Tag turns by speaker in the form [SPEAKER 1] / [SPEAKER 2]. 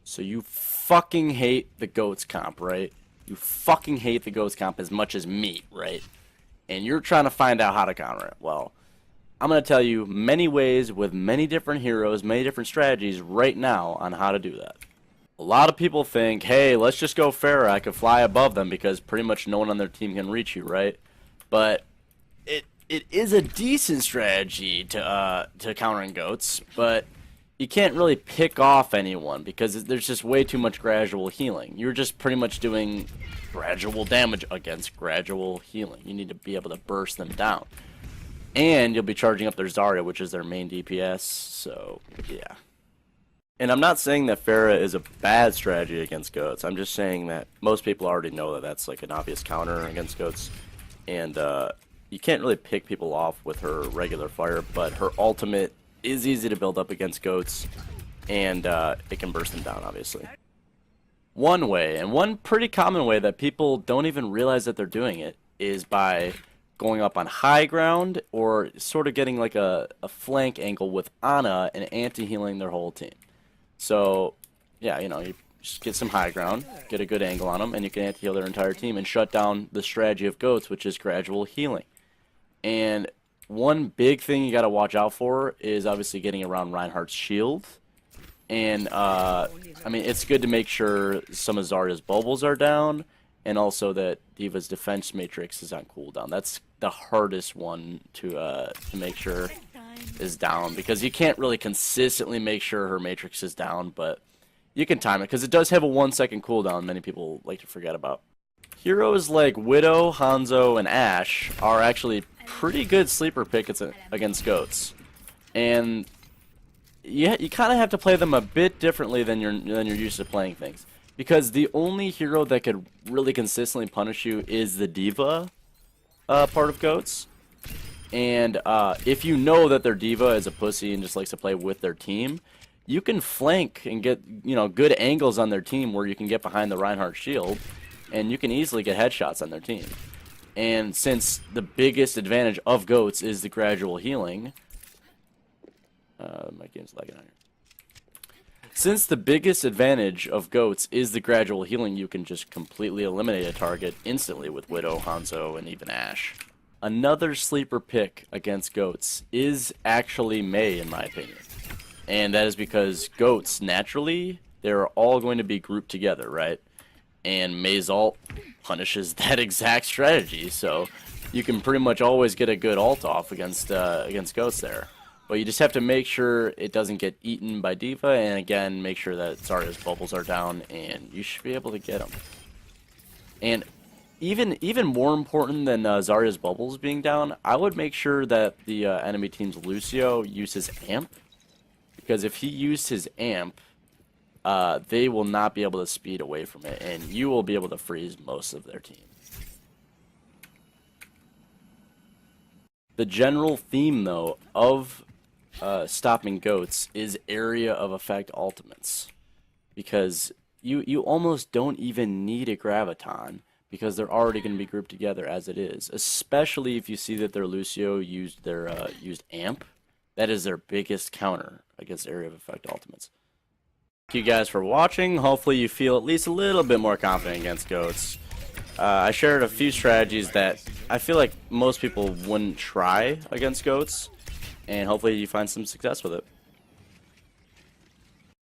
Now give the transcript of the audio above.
[SPEAKER 1] So you fucking hate the goats comp, right? You fucking hate the goats comp as much as me, right? And you're trying to find out how to counter it. Well, I'm going to tell you many ways with many different heroes, many different strategies right now on how to do that. A lot of people think, hey, let's just go Pharah. I could fly above them because pretty much no one on their team can reach you, right? But it is a decent strategy to countering goats, but you can't really pick off anyone because there's just way too much gradual healing. You're just pretty much doing gradual damage against gradual healing. You need to be able to burst them down. And you'll be charging up their Zarya, which is their main DPS, so yeah. And I'm not saying that Pharah is a bad strategy against goats. I'm just saying that most people already know that that's like an obvious counter against goats. And you can't really pick people off with her regular fire, but her ultimate is easy to build up against goats, and it can burst them down, obviously. One way, and one pretty common way that people don't even realize that they're doing it, is by going up on high ground or sort of getting like a flank angle with Ana and anti-healing their whole team. So, yeah, you know, you just get some high ground, get a good angle on them, and you can anti-heal their entire team and shut down the strategy of goats, which is gradual healing. And one big thing you got to watch out for is obviously getting around Reinhardt's shield. And, I mean, it's good to make sure some of Zarya's bubbles are down, and also that D.Va's defense matrix is on cooldown. That's the hardest one to make sure is down, because you can't really consistently make sure her matrix is down, but you can time it, because it does have a 1-second cooldown many people like to forget about. Heroes like Widow, Hanzo, and Ashe are actually pretty good sleeper pickets against goats. And you kind of have to play them a bit differently than you're used to playing things. Because the only hero that could really consistently punish you is the D.Va part of goats. And if you know that their D.Va is a pussy and just likes to play with their team, you can flank and get, you know, good angles on their team where you can get behind the Reinhardt shield, and you can easily get headshots on their team. And since the biggest advantage of goats is the gradual healing, my game's lagging on here. Since the biggest advantage of goats is the gradual healing, you can just completely eliminate a target instantly with Widow, Hanzo, and even Ashe. Another sleeper pick against goats is actually Mei, in my opinion. And that is because goats, naturally, they're all going to be grouped together, right? And Mei's ult punishes that exact strategy, so you can pretty much always get a good ult off against goats there. But you just have to make sure it doesn't get eaten by D.Va, and again, make sure that Zarya's bubbles are down, and you should be able to get them. And even more important than Zarya's bubbles being down, I would make sure that the enemy team's Lucio uses amp, because if he used his amp, they will not be able to speed away from it, and you will be able to freeze most of their team. The general theme, though, of stopping goats is area of effect ultimates, because you almost don't even need a graviton, because they're already going to be grouped together as it is, especially if you see that their Lucio used amp. That is their biggest counter against area of effect ultimates. Thank you guys for watching. Hopefully you feel at least a little bit more confident against goats. I shared a few strategies that I feel like most people wouldn't try against goats, and hopefully you find some success with it.